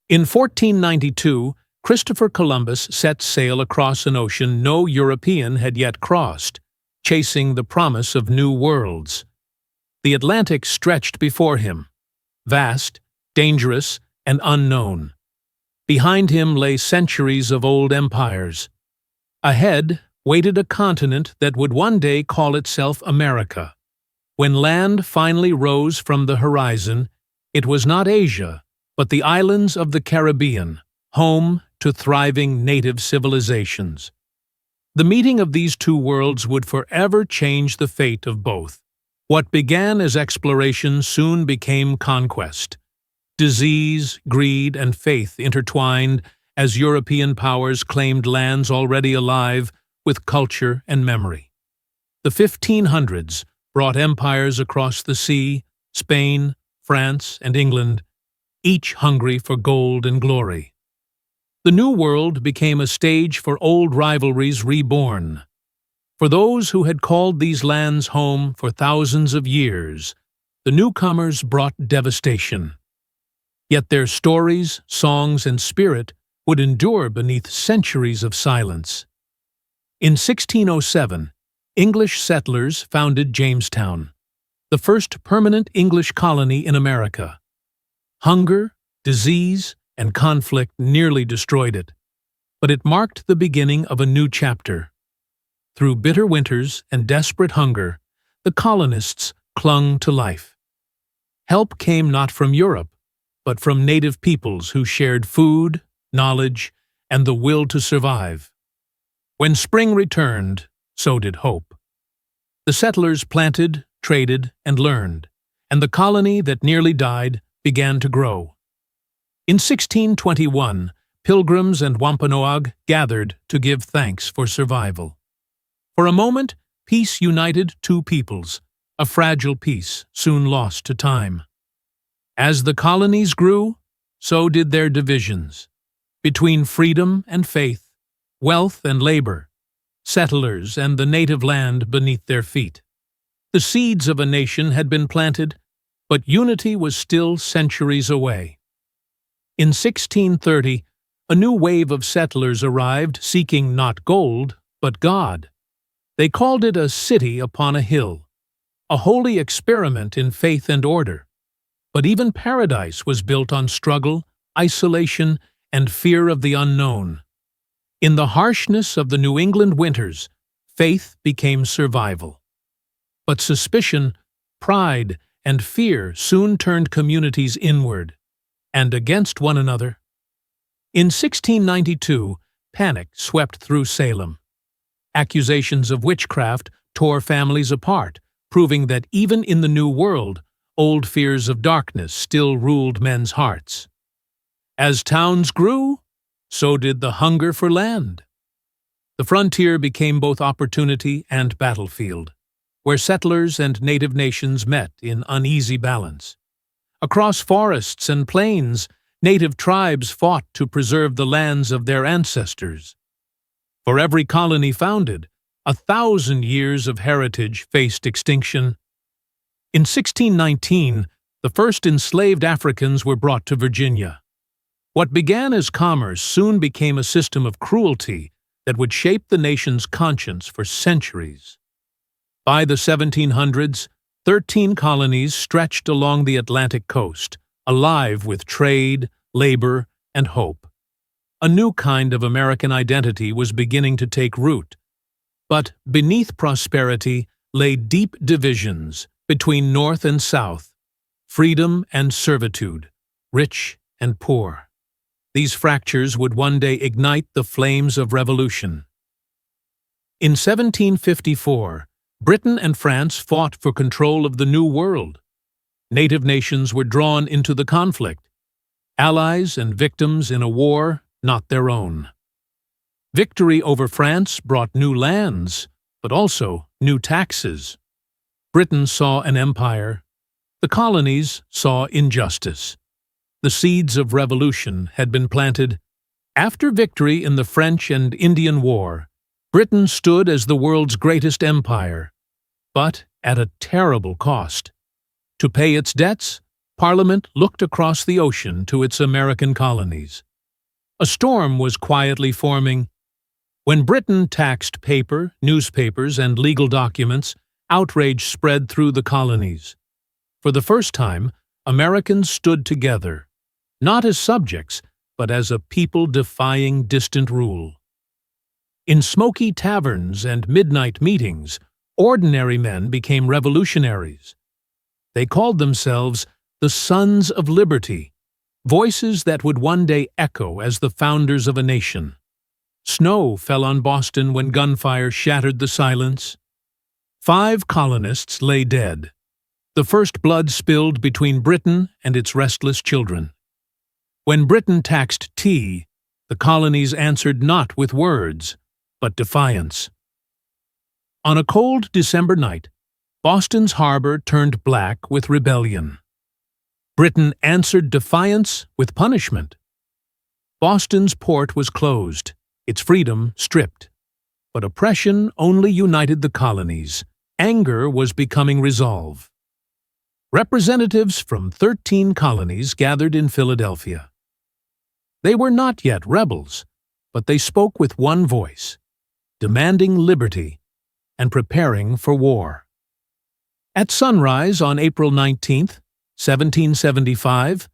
In 1492, Christopher Columbus set sail across an ocean no European had yet crossed, chasing the promise of new worlds. The Atlantic stretched before him, vast, dangerous, and unknown. Behind him lay centuries of old empires. Ahead waited a continent that would one day call itself America. When land finally rose from the horizon, it was not Asia, but the islands of the Caribbean, home to thriving native civilizations. The meeting of these two worlds would forever change the fate of both. What began as exploration soon became conquest. Disease, greed, and faith intertwined as European powers claimed lands already alive with culture and memory. The 1500s brought empires across the sea, Spain, France, and England, each hungry for gold and glory. The New World became a stage for old rivalries reborn. For those who had called these lands home for thousands of years, the newcomers brought devastation. Yet their stories, songs, and spirit would endure beneath centuries of silence. In 1607, English settlers founded Jamestown, the first permanent English colony in America. Hunger, disease, and conflict nearly destroyed it, but it marked the beginning of a new chapter. Through bitter winters and desperate hunger, the colonists clung to life. Help came not from Europe, but from native peoples who shared food, knowledge, and the will to survive. When spring returned, so did hope. The settlers planted, traded, and learned, and the colony that nearly died began to grow. In 1621, Pilgrims and Wampanoag gathered to give thanks for survival. For a moment, peace united two peoples, a fragile peace soon lost to time. As the colonies grew, so did their divisions. Between freedom and faith, wealth and labor, settlers and the native land beneath their feet. The seeds of a nation had been planted, but unity was still centuries away. In 1630, a new wave of settlers arrived seeking not gold, but God. They called it a city upon a hill, a holy experiment in faith and order. But even paradise was built on struggle, isolation, and fear of the unknown. In the harshness of the New England winters, faith became survival. But suspicion, pride, and fear soon turned communities inward, and against one another. In 1692, panic swept through Salem. Accusations of witchcraft tore families apart, proving that even in the New World, old fears of darkness still ruled men's hearts. As towns grew, so did the hunger for land. The frontier became both opportunity and battlefield, where settlers and native nations met in uneasy balance. Across forests and plains, native tribes fought to preserve the lands of their ancestors. For every colony founded, 1,000 years of heritage faced extinction. In 1619, the first enslaved Africans were brought to Virginia. What began as commerce soon became a system of cruelty that would shape the nation's conscience for centuries. By the 1700s, 13 colonies stretched along the Atlantic coast, alive with trade, labor, and hope. A new kind of American identity was beginning to take root. But beneath prosperity lay deep divisions between North and South, freedom and servitude, rich and poor. These fractures would one day ignite the flames of revolution. In 1754, Britain and France fought for control of the New World. Native nations were drawn into the conflict, allies and victims in a war not their own. Victory over France brought new lands, but also new taxes. Britain saw an empire. The colonies saw injustice. The seeds of revolution had been planted. After victory in the French and Indian War, Britain stood as the world's greatest empire, but at a terrible cost. To pay its debts, Parliament looked across the ocean to its American colonies. A storm was quietly forming. When Britain taxed paper, newspapers, and legal documents, outrage spread through the colonies. For the first time, Americans stood together, not as subjects, but as a people defying distant rule. In smoky taverns and midnight meetings, ordinary men became revolutionaries. They called themselves the Sons of Liberty, voices that would one day echo as the founders of a nation. Snow fell on Boston when gunfire shattered the silence. 5 colonists lay dead. The first blood spilled between Britain and its restless children. When Britain taxed tea, the colonies answered not with words, but defiance. On a cold December night, Boston's harbor turned black with rebellion. Britain answered defiance with punishment. Boston's port was closed, its freedom stripped. But oppression only united the colonies. Anger was becoming resolve. Representatives from 13 colonies gathered in Philadelphia. They were not yet rebels, but they spoke with one voice, demanding liberty and preparing for war. At sunrise on April 19, 1775,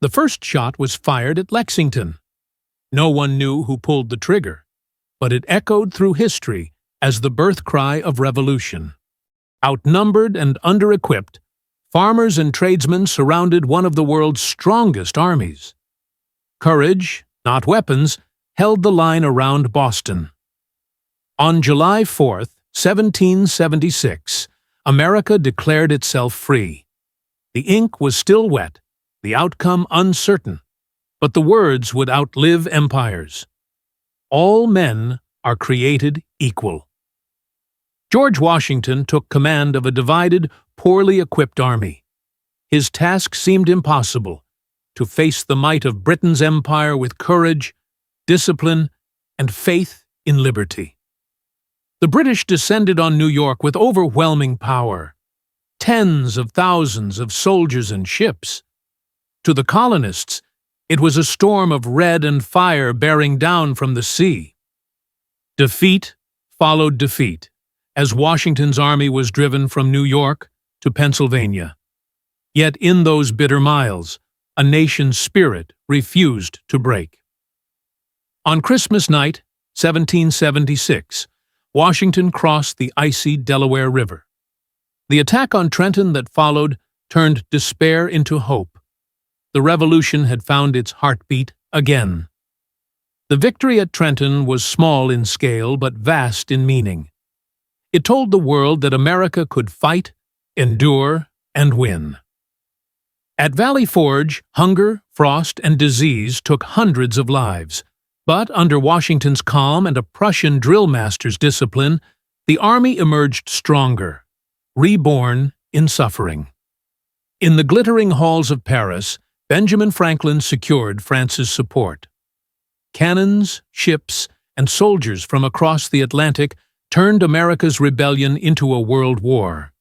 the first shot was fired at Lexington. No one knew who pulled the trigger, but it echoed through history as the birth cry of revolution. Outnumbered and under-equipped, farmers and tradesmen surrounded one of the world's strongest armies. Courage, not weapons, held the line around Boston. On July 4, 1776, America declared itself free. The ink was still wet, the outcome uncertain, but the words would outlive empires. All men are created equal. George Washington took command of a divided, poorly equipped army. His task seemed impossible: to face the might of Britain's empire with courage, discipline, and faith in liberty. The British descended on New York with overwhelming power. Tens of thousands of soldiers and ships. To the colonists, it was a storm of red and fire bearing down from the sea. Defeat followed defeat, as Washington's army was driven from New York to Pennsylvania. Yet in those bitter miles, a nation's spirit refused to break. On Christmas night, 1776, Washington crossed the icy Delaware River. The attack on Trenton that followed turned despair into hope. The Revolution had found its heartbeat again. The victory at Trenton was small in scale but vast in meaning. It told the world that America could fight, endure, and win. At Valley Forge, hunger, frost, and disease took hundreds of lives. But under Washington's calm and a Prussian drill master's discipline, the army emerged stronger, reborn in suffering. In the glittering halls of Paris, Benjamin Franklin secured France's support. Cannons, ships, and soldiers from across the Atlantic turned America's rebellion into a world war.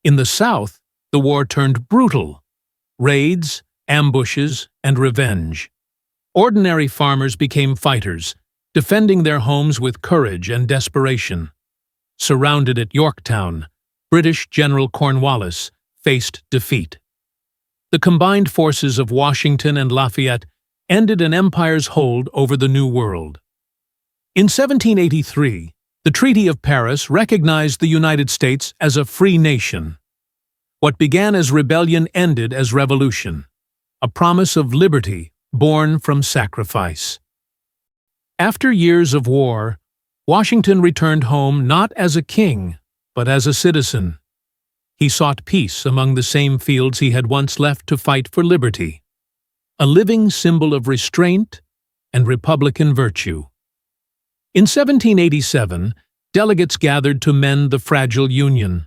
In the South, the war turned brutal: raids, ambushes, and revenge. Ordinary farmers became fighters, defending their homes with courage and desperation. Surrounded at Yorktown, British General Cornwallis faced defeat. The combined forces of Washington and Lafayette ended an empire's hold over the New World. In 1783, the Treaty of Paris recognized the United States as a free nation. What began as rebellion ended as revolution, a promise of liberty born from sacrifice. After years of war, Washington returned home not as a king, but as a citizen. He sought peace among the same fields he had once left to fight for liberty, a living symbol of restraint and republican virtue. In 1787, delegates gathered to mend the fragile Union.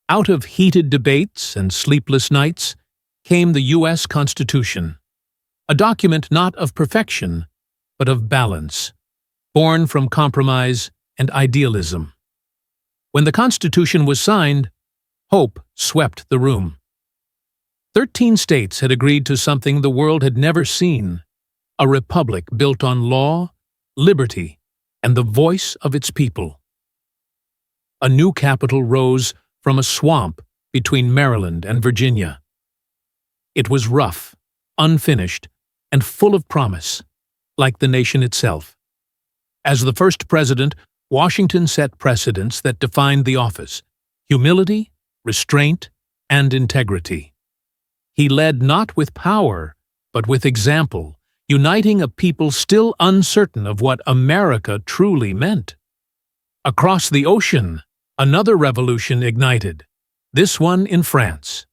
Out of heated debates and sleepless nights came the U.S. Constitution, a document not of perfection, but of balance, born from compromise and idealism. When the Constitution was signed, hope swept the room. 13 states had agreed to something the world had never seen: a republic built on law, liberty, and the voice of its people. A new capital rose from a swamp between Maryland and Virginia. It was rough, unfinished, and full of promise, like the nation itself. As the first president, Washington set precedents that defined the office: humility, restraint, and integrity. He led not with power, but with example, uniting a people still uncertain of what America truly meant. Across the ocean, another revolution ignited, this one in France.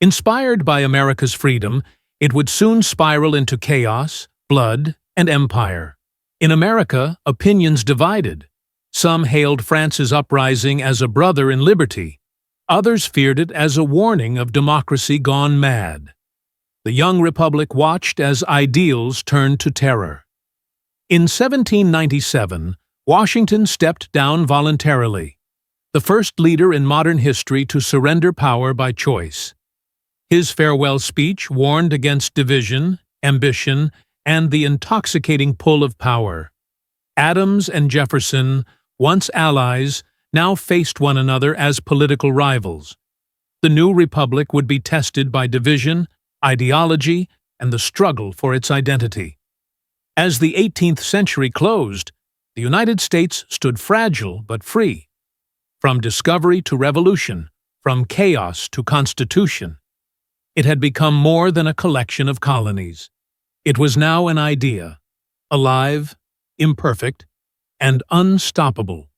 Inspired by America's freedom, it would soon spiral into chaos, blood, and empire. In America, opinions divided. Some hailed France's uprising as a brother in liberty. Others feared it as a warning of democracy gone mad. The young republic watched as ideals turned to terror. In 1797, Washington stepped down voluntarily, the first leader in modern history to surrender power by choice. His farewell speech warned against division, ambition, and the intoxicating pull of power. Adams and Jefferson, once allies, now faced one another as political rivals. The new republic would be tested by division, ideology, and the struggle for its identity. As the 18th century closed, the United States stood fragile but free. From discovery to revolution, from chaos to constitution, it had become more than a collection of colonies. It was now an idea, alive, imperfect, and unstoppable.